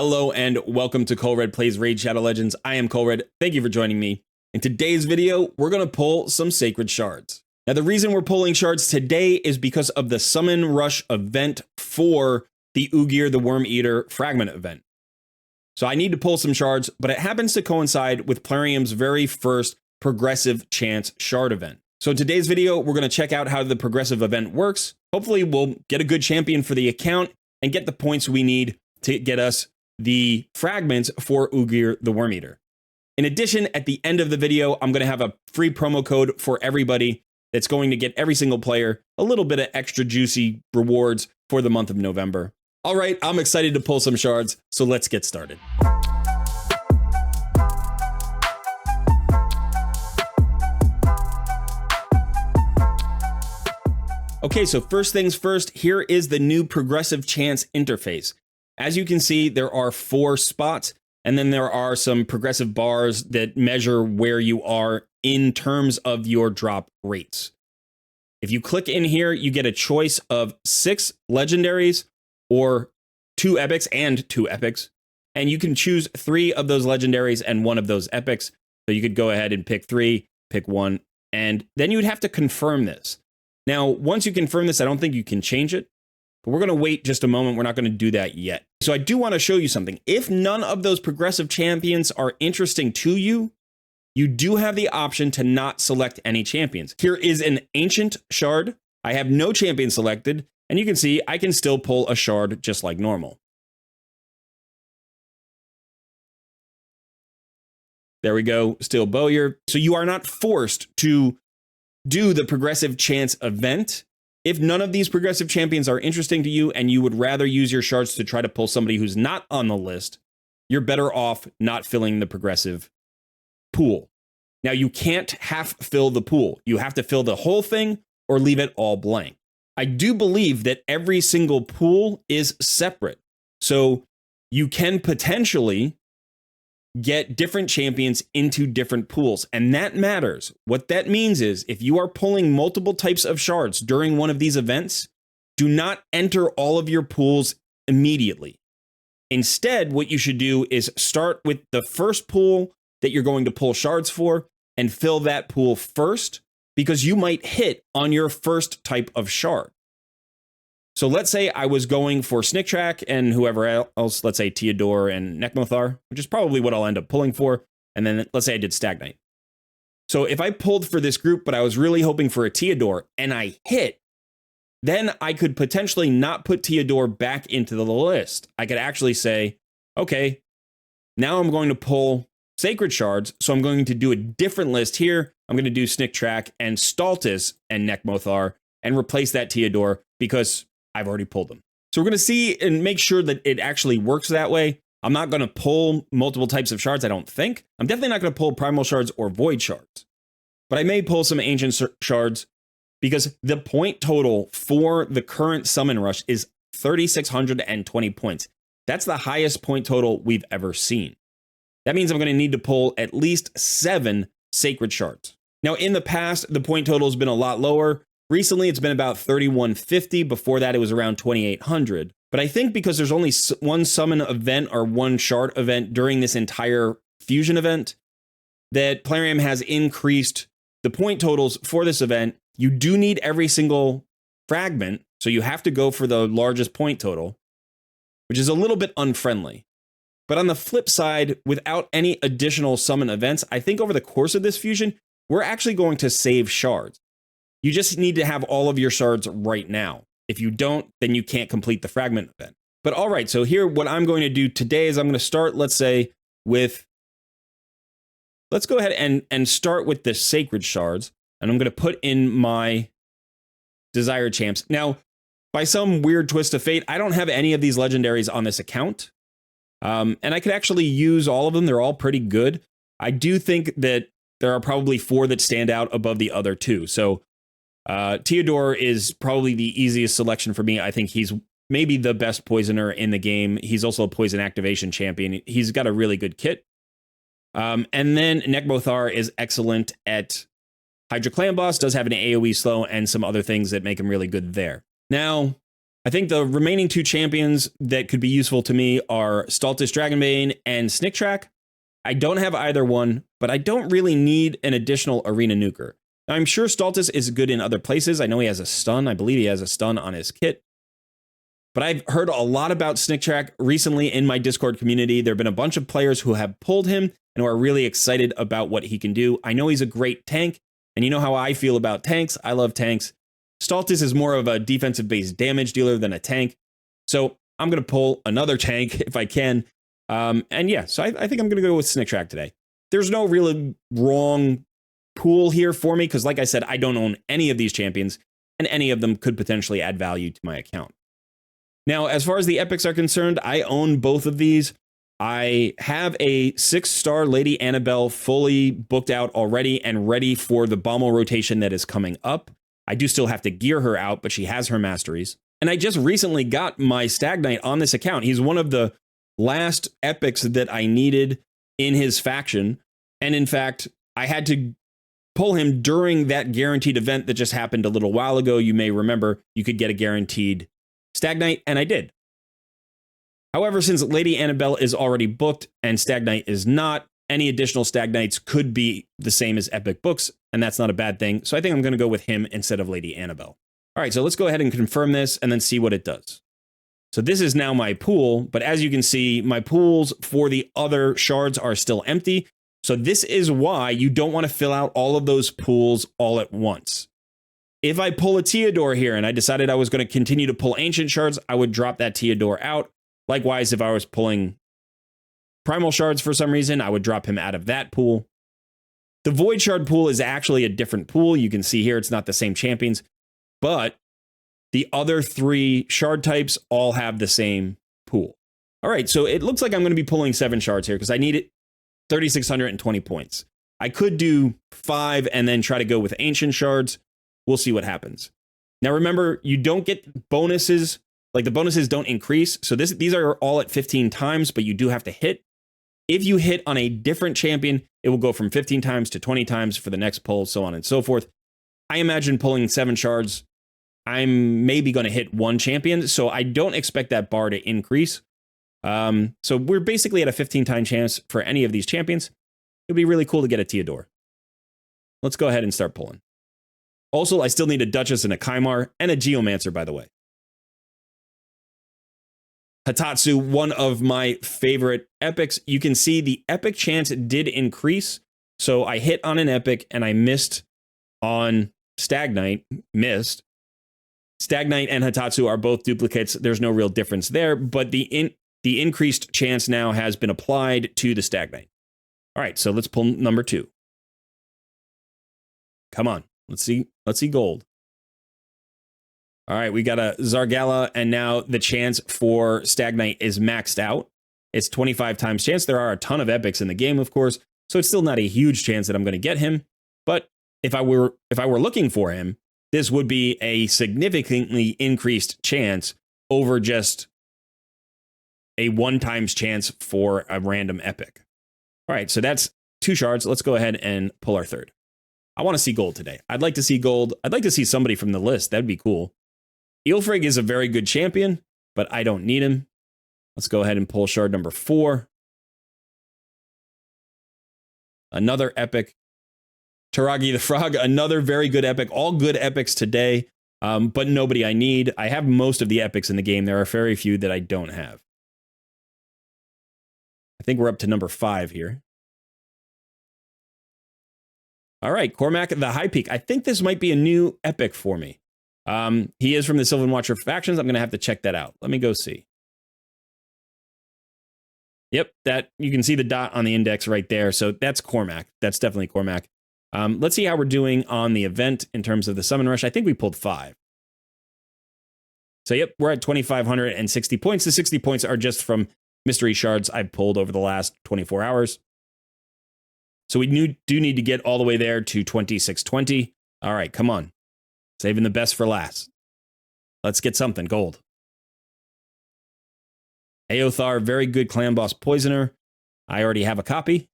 Hello and welcome to Colred Plays Raid Shadow Legends. I am Colred. Thank you for joining me. In today's video, we're going to pull some sacred shards. Now, the reason we're pulling shards today is because of the Summon Rush event for the Ugir the Worm Eater fragment event. So I need to pull some shards, but it happens to coincide with Plarium's very first progressive chance shard event. So in today's video, we're going to check out how the progressive event works. Hopefully we'll get a good champion for the account and get the points we need to get us the fragments for Ugir the Worm Eater. In addition, at the end of the video, I'm going to have a free promo code for everybody that's going to get every single player a little bit of extra juicy rewards for the month of November. All right, I'm excited to pull some shards, so let's get started. Okay, so first things first, here is the new progressive chance interface. As you can see, there are 4 spots, and then there are some progressive bars that measure where you are in terms of your drop rates. If you click in here, you get a choice of 6 legendaries or 2 epics and 2 epics, and you can choose 3 of those legendaries and 1 of those epics. So you could go ahead and pick 3, pick 1, and then you would have to confirm this. Now, once you confirm this, I don't think you can change it. But we're going to wait just a moment. We're not going to do that yet. So I do want to show you something. If none of those progressive champions are interesting to you, you do have the option to not select any champions. Here is an ancient shard. I have no champion selected, and you can see I can still pull a shard just like normal. There we go, still Bowyer. So you are not forced to do the progressive chance event. If none of these progressive champions are interesting to you and you would rather use your shards to try to pull somebody who's not on the list, you're better off not filling the progressive pool. Now, you can't half fill the pool. You have to fill the whole thing or leave it all blank. I do believe that every single pool is separate. So you can potentially get different champions into different pools, and that matters. What that means is if you are pulling multiple types of shards during one of these events, do not enter all of your pools immediately. Instead, what you should do is start with the first pool that you're going to pull shards for and fill that pool first, because you might hit on your first type of shard. So let's say I was going for Snicktrack and whoever else, let's say Theodore and Nekmothar, which is probably what I'll end up pulling for. And then let's say I did Stagnite. So if I pulled for this group, but I was really hoping for a Theodore and I hit, then I could potentially not put Theodore back into the list. I could actually say, okay, now I'm going to pull Sacred Shards. So I'm going to do a different list here. I'm going to do Snicktrack and Stultus and Nekmothar and replace that Theodore because I've already pulled them. So we're going to see and make sure that it actually works that way. I'm not going to pull multiple types of shards, I don't think. I'm definitely not going to pull primal shards or void shards. But I may pull some ancient shards because the point total for the current summon rush is 3,620 points. That's the highest point total we've ever seen. That means I'm going to need to pull at least 7 sacred shards. Now, in the past, the point total has been a lot lower. Recently, it's been about 3,150. Before that, it was around 2,800. But I think because there's only one summon event or one shard event during this entire fusion event, that Plarium has increased the point totals for this event. You do need every single fragment, so you have to go for the largest point total, which is a little bit unfriendly. But on the flip side, without any additional summon events, I think over the course of this fusion, we're actually going to save shards. You just need to have all of your shards right now. If you don't, then you can't complete the fragment event. But all right, so here, what I'm going to do today is I'm going to start, let's say, with, let's go ahead and start with the sacred shards. And I'm going to put in my desired champs. Now, by some weird twist of fate, I don't have any of these legendaries on this account. And I could actually use all of them. They're all pretty good. I do think that there are probably 4 that stand out above the other 2. So Theodore is probably the easiest selection for me. I think he's maybe the best poisoner in the game. He's also a poison activation champion. He's got a really good kit. And then Nekmothar is excellent at Hydra Clan Boss, does have an AoE slow and some other things that make him really good there. Now, I think the remaining two champions that could be useful to me are Stultus Dragonbane and Snicktrack. I don't have either one, but I don't really need an additional arena nuker. Now, I'm sure Stultus is good in other places. I know he has a stun. I believe he has a stun on his kit. But I've heard a lot about Snicktrack recently in my Discord community. There have been a bunch of players who have pulled him and who are really excited about what he can do. I know he's a great tank, and you know how I feel about tanks. I love tanks. Stultus is more of a defensive-based damage dealer than a tank. So I'm going to pull another tank if I can. And yeah, so I think I'm going to go with Snicktrack today. There's no really wrong pool here for me because, like I said, I don't own any of these champions, and any of them could potentially add value to my account. Now, as far as the epics are concerned, I own both of these. I have a 6-star Lady Annabelle fully booked out already and ready for the Bommel rotation that is coming up. I do still have to gear her out, but she has her masteries. And I just recently got my Stag Knight on this account. He's one of the last epics that I needed in his faction. And in fact, I had to pull him during that guaranteed event that just happened a little while ago. You may remember you could get a guaranteed Stag Knight, and I did. However, since Lady Annabelle is already booked and Stag Knight is not, any additional Stag Knights could be the same as epic books, and that's not a bad thing. So I think I'm going to go with him instead of Lady Annabelle. All right, so let's go ahead and confirm this and then see what it does. So this is now my pool, but as you can see, my pools for the other shards are still empty. So this is why you don't want to fill out all of those pools all at once. If I pull a Theodore here and I decided I was going to continue to pull ancient shards, I would drop that Theodore out. Likewise, if I was pulling primal shards for some reason, I would drop him out of that pool. The void shard pool is actually a different pool. You can see here it's not the same champions, but the other 3 shard types all have the same pool. All right, so it looks like I'm going to be pulling 7 shards here because I need it 3,620 points. I could do 5 and then try to go with ancient shards. We'll see what happens. Now remember, you don't get bonuses, like the bonuses don't increase. So these are all at 15 times, but you do have to hit. If you hit on a different champion, it will go from 15 times to 20 times for the next pull, so on and so forth. I imagine pulling 7 shards, I'm maybe going to hit 1 champion, so I don't expect that bar to increase. So we're basically at a 15-time chance for any of these champions. It would be really cool to get a Theodore. Let's go ahead and start pulling. Also, I still need a Duchess and a Kymar and a Geomancer, by the way. Hatatsu, one of my favorite epics. You can see the epic chance did increase. So I hit on an epic and I missed on Stag Knight. Stag Knight and Hatatsu are both duplicates. There's no real difference there, but the increased chance now has been applied to the Stag Knight. All right, so let's pull number 2. Come on, let's see gold. All right, we got a Zargala, and now the chance for Stag Knight is maxed out. It's 25 times chance. There are a ton of epics in the game, of course, so it's still not a huge chance that I'm going to get him. But if I were looking for him, this would be a significantly increased chance over just a 1 times chance for a random epic. All right, so that's 2 shards. Let's go ahead and pull our 3rd. I want to see gold today. I'd like to see gold. I'd like to see somebody from the list. That'd be cool. Eelfrig is a very good champion, but I don't need him. Let's go ahead and pull shard number 4. Another epic. Taragi the Frog, another very good epic. All good epics today, but nobody I need. I have most of the epics in the game. There are very few that I don't have. I think we're up to number 5 here. All right, Cormac the High Peak. I think this might be a new epic for me. He is from the Sylvan Watcher factions. I'm going to have to check that out. Let me go see. Yep, that you can see the dot on the index right there. So that's Cormac. That's definitely Cormac. Let's see how we're doing on the event in terms of the summon rush. I think we pulled 5. So yep, we're at 2,560 points. The 60 points are just from mystery shards I've pulled over the last 24 hours. So we do need to get all the way there to 2,620. All right, come on. Saving the best for last. Let's get something. Gold. Aothar, very good clan boss poisoner. I already have a copy.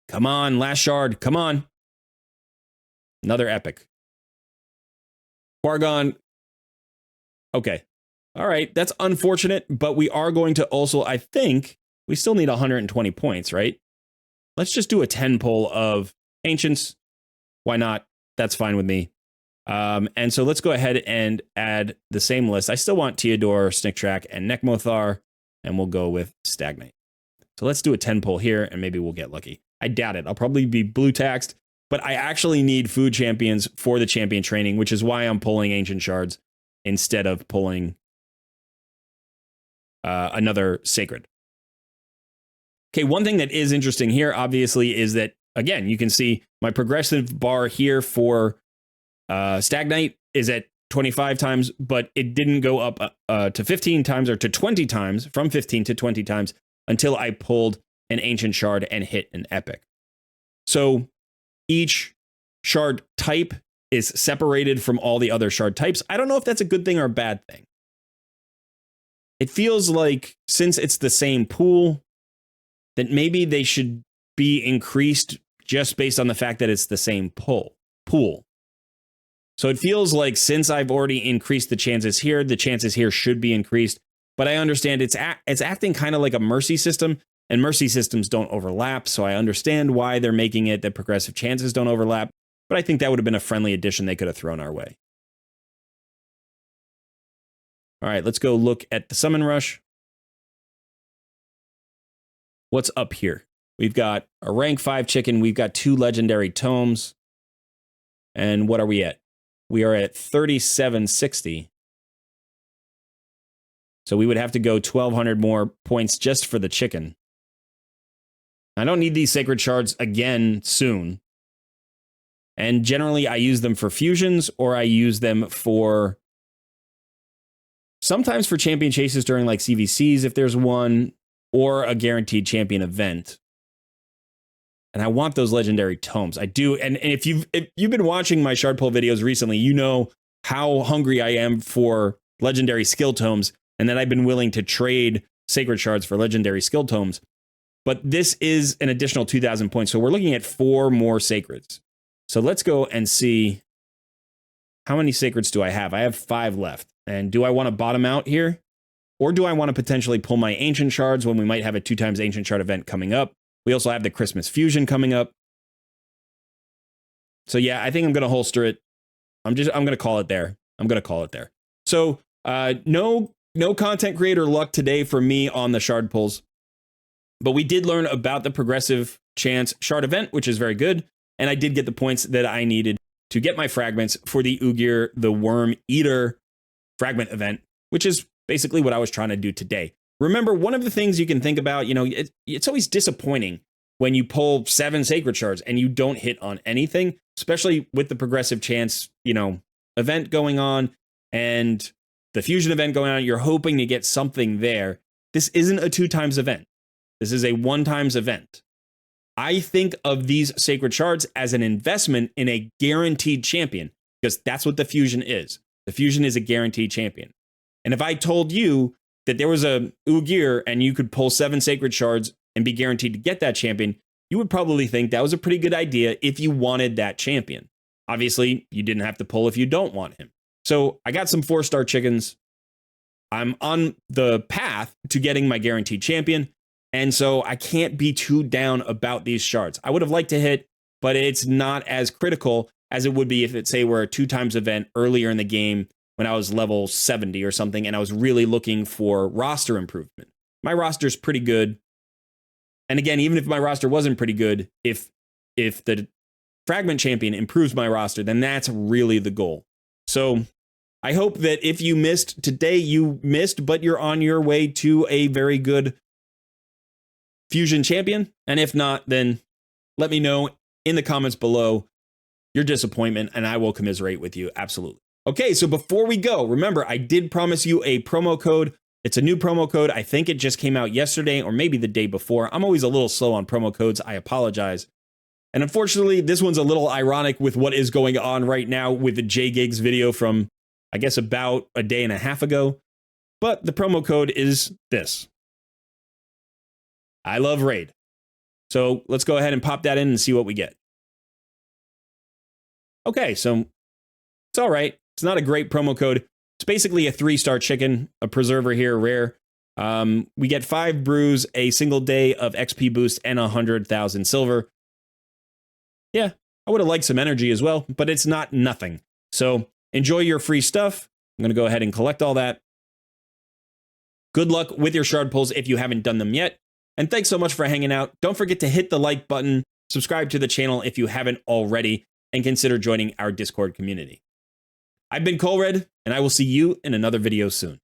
Come on, last shard. Come on. Another epic. Quargon. Okay. All right, that's unfortunate, but we are going to also, I think, we still need 120 points, right? Let's just do a 10 pull of Ancients. Why not? That's fine with me. And so let's go ahead and add the same list. I still want Teodor, Snicktrack, and Nekmothar, and we'll go with Stagnate. So let's do a 10 pull here, and maybe we'll get lucky. I doubt it. I'll probably be blue taxed, but I actually need food champions for the champion training, which is why I'm pulling Ancient Shards instead of pulling another Sacred. Okay, one thing that is interesting here, obviously, is that, again, you can see my progressive bar here for Stagnate is at 25 times, but it didn't go up to 15 times or to 20 times, from 15 to 20 times, until I pulled an Ancient Shard and hit an Epic. So each shard type is separated from all the other shard types. I don't know if that's a good thing or a bad thing. It feels like, since it's the same pool, that maybe they should be increased just based on the fact that it's the same pool. So it feels like, since I've already increased the chances here should be increased. But I understand it's acting kind of like a mercy system, and mercy systems don't overlap. So I understand why they're making it that progressive chances don't overlap. But I think that would have been a friendly addition they could have thrown our way. All right, let's go look at the Summon Rush. What's up here? We've got a rank 5 chicken. We've got 2 legendary tomes. And what are we at? We are at 3760. So we would have to go 1,200 more points just for the chicken. I don't need these Sacred Shards again soon. And generally, I use them for fusions, or I use them for... sometimes for champion chases during like CVCs if there's one, or a guaranteed champion event. And I want those legendary tomes. I do. And if you've been watching my shard pull videos recently, you know how hungry I am for legendary skill tomes, and that I've been willing to trade Sacred Shards for legendary skill tomes. But this is an additional 2,000 points. So we're looking at 4 more Sacreds. So let's go and see, how many Sacreds do I have? I have 5 left. And do I want to bottom out here? Or do I want to potentially pull my Ancient Shards when we might have a 2x Ancient Shard event coming up? We also have the Christmas Fusion coming up. So yeah, I think I'm going to holster it. I'm going to call it there. So no content creator luck today for me on the shard pulls. But we did learn about the progressive chance shard event, which is very good. And I did get the points that I needed to get my fragments for the Ugir, the Worm Eater fragment event, which is basically what I was trying to do today. Remember, one of the things you can think about, it's always disappointing when you pull 7 Sacred Shards and you don't hit on anything, especially with the progressive chance, event going on and the fusion event going on. You're hoping to get something there. This isn't a 2x event. This is a 1x event. I think of these Sacred Shards as an investment in a guaranteed champion, because that's what the fusion is. The fusion is a guaranteed champion. And if I told you that there was a Ugir and you could pull 7 Sacred Shards and be guaranteed to get that champion, you would probably think that was a pretty good idea if you wanted that champion. Obviously, you didn't have to pull if you don't want him. So I got some 4-star chickens. I'm on the path to getting my guaranteed champion. And so I can't be too down about these shards. I would have liked to hit, but it's not as critical as it would be if it, say, were a 2x event earlier in the game when I was level 70 or something, and I was really looking for roster improvement. My roster's pretty good. And again, even if my roster wasn't pretty good, if the fragment champion improves my roster, then that's really the goal. So I hope that if you missed today, you missed, but you're on your way to a very good fusion champion. And if not, then let me know in the comments below your disappointment, and I will commiserate with you. Absolutely. Okay, so before we go, remember, I did promise you a promo code. It's a new promo code. I think it just came out yesterday or maybe the day before. I'm always a little slow on promo codes. I apologize. And unfortunately, this one's a little ironic with what is going on right now with the J-Gigs video from, I guess, about a day and a half ago. But the promo code is this. I love Raid. So let's go ahead and pop that in and see what we get. Okay, so it's all right. It's not a great promo code. It's basically a 3-star chicken, a preserver here, rare. We get 5 brews, a single day of XP boost, and 100,000 silver. Yeah, I would have liked some energy as well, but it's not nothing. So enjoy your free stuff. I'm going to go ahead and collect all that. Good luck with your shard pulls if you haven't done them yet. And thanks so much for hanging out. Don't forget to hit the like button, subscribe to the channel if you haven't already, and consider joining our Discord community. I've been Colred, and I will see you in another video soon.